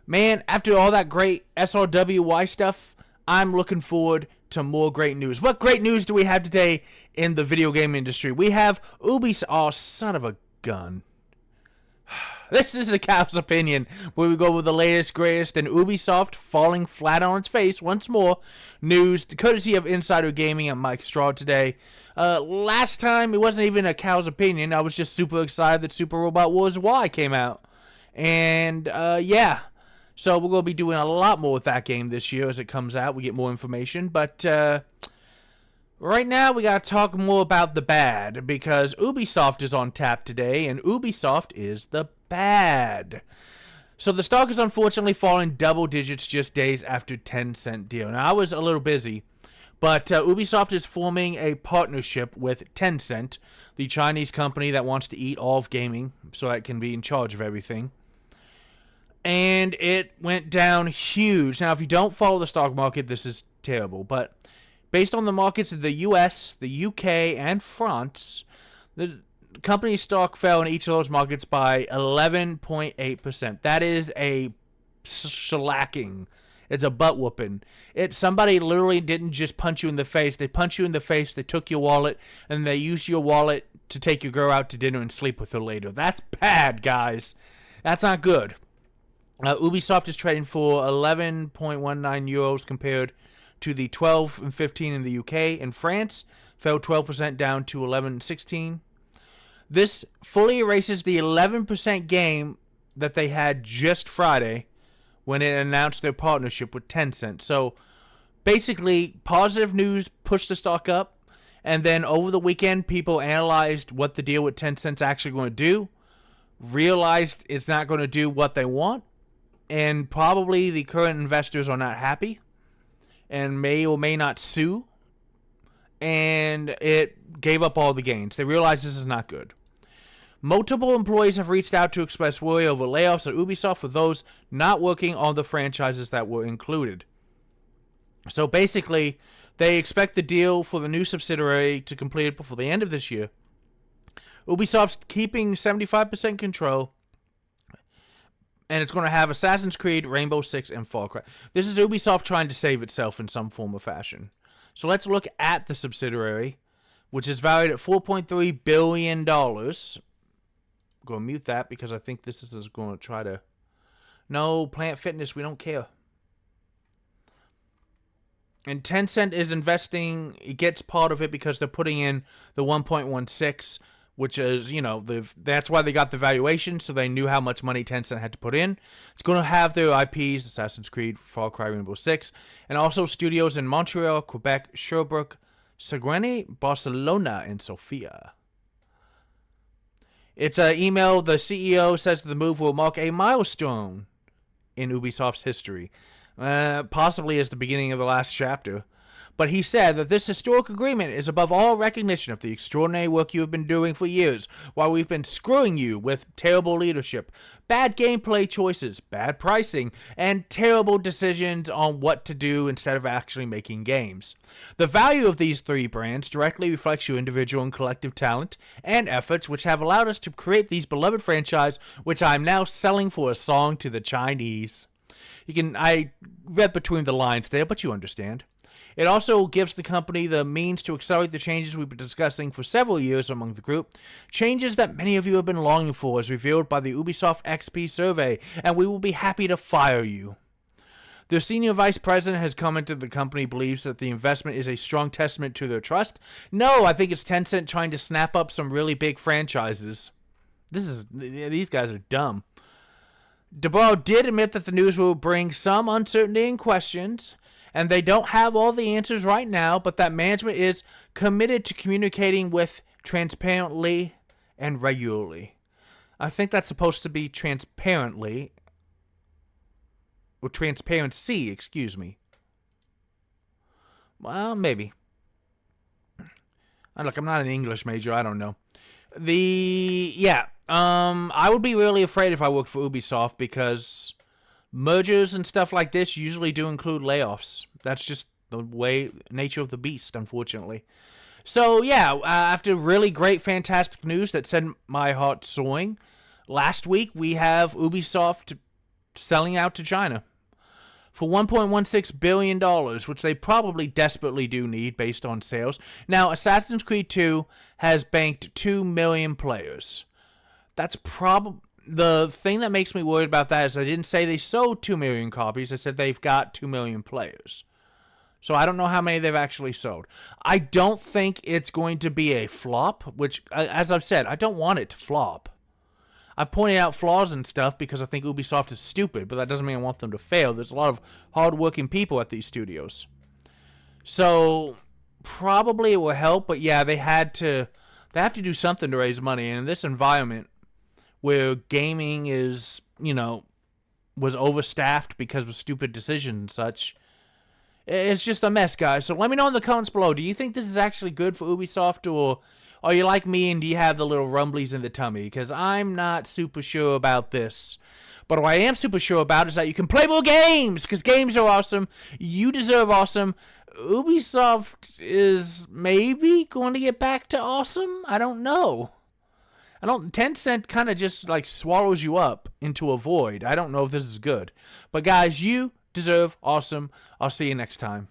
Man, after all that great SRWY stuff, I'm looking forward to more great news. What great news do we have today in the video game industry? We have Ubisoft. Oh, son of a gun. This is a cow's opinion, where we go with the latest, greatest, and Ubisoft falling flat on its face once more. News, courtesy of Insider Gaming and Mike Straw today. Last time, it wasn't even a cow's opinion. I was just super excited that Super Robot Wars Y came out. And, yeah. So we're going to be doing a lot more with that game this year as it comes out. We get more information. But right now we got to talk more about the bad, because Ubisoft is on tap today, and Ubisoft is the bad. So the stock is unfortunately falling double digits just days after Tencent deal. Now, I was a little busy, but Ubisoft is forming a partnership with Tencent, the Chinese company that wants to eat all of gaming so that it can be in charge of everything. And it went down huge. Now, if you don't follow the stock market, this is terrible. But based on the markets of the US, the UK, and France, the company's stock fell in each of those markets by 11.8%. That is a shellacking. It's a butt whooping. Somebody literally didn't just punch you in the face. They punched you in the face, they took your wallet, and they used your wallet to take your girl out to dinner and sleep with her later. That's bad, guys. That's not good. Ubisoft is trading for 11.19 euros compared to the 12.15 in the UK. In France, fell 12% down to 11.16. This fully erases the 11% gain that they had just Friday when it announced their partnership with Tencent. So basically, positive news pushed the stock up, and then over the weekend, people analyzed what the deal with Tencent's actually going to do, realized it's not going to do what they want, and probably the current investors are not happy and may or may not sue, and it gave up all the gains. They realized this is not good. Multiple employees have reached out to express worry over layoffs at Ubisoft for those not working on the franchises that were included. So basically, they expect the deal for the new subsidiary to complete it before the end of this year. Ubisoft's keeping 75% control, and it's going to have Assassin's Creed, Rainbow Six, and Far Cry. This is Ubisoft trying to save itself in some form or fashion. So let's look at the subsidiary, which is valued at $4.3 billion. I'm going to mute that because I think this is going to try to... No, Planet Fitness, we don't care. And Tencent is investing, it gets part of it because they're putting in the 1.16, which is, that's why they got the valuation, so they knew how much money Tencent had to put in. It's going to have their IPs, Assassin's Creed, Far Cry, Rainbow Six, and also studios in Montreal, Quebec, Sherbrooke, Saguenay, Barcelona, and Sofia. It's an email. The CEO says the move will mark a milestone in Ubisoft's history, possibly as the beginning of the last chapter. But he said that this historic agreement is above all recognition of the extraordinary work you have been doing for years, while we've been screwing you with terrible leadership, bad gameplay choices, bad pricing, and terrible decisions on what to do instead of actually making games. The value of these three brands directly reflects your individual and collective talent and efforts, which have allowed us to create these beloved franchise, which I'm now selling for a song to the Chinese. I read between the lines there, but you understand. It also gives the company the means to accelerate the changes we've been discussing for several years among the group, changes that many of you have been longing for as revealed by the Ubisoft XP survey, and we will be happy to fire you. The senior vice president has commented the company believes that the investment is a strong testament to their trust. No, I think it's Tencent trying to snap up some really big franchises. These guys are dumb. DeBarr did admit that the news will bring some uncertainty and questions, and they don't have all the answers right now, but that management is committed to communicating with transparently and regularly. I think that's supposed to be transparently, or transparency, excuse me. Well, maybe. Look, I'm not an English major, I don't know. I would be really afraid if I worked for Ubisoft, because mergers and stuff like this usually do include layoffs. That's just the nature of the beast, unfortunately. So, after really great, fantastic news that sent my heart soaring, last week we have Ubisoft selling out to China for $1.16 billion, which they probably desperately do need based on sales. Now, Assassin's Creed 2 has banked 2 million players. That's probably... The thing that makes me worried about that is I didn't say they sold 2 million copies. I said they've got 2 million players. So I don't know how many they've actually sold. I don't think it's going to be a flop, which, as I've said, I don't want it to flop. I pointed out flaws and stuff because I think Ubisoft is stupid, but that doesn't mean I want them to fail. There's a lot of hard-working people at these studios. So probably it will help, but yeah, they have to do something to raise money. And in this environment, where gaming is, was overstaffed because of stupid decisions and such, it's just a mess, guys. So let me know in the comments below. Do you think this is actually good for Ubisoft, or are you like me and do you have the little rumblies in the tummy? Because I'm not super sure about this. But what I am super sure about is that you can play more games, because games are awesome. You deserve awesome. Ubisoft is maybe going to get back to awesome? I don't know. Tencent kind of just like swallows you up into a void. I don't know if this is good. But guys, you deserve awesome. I'll see you next time.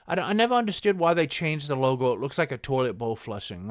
I never understood why they changed the logo. It looks like a toilet bowl flushing.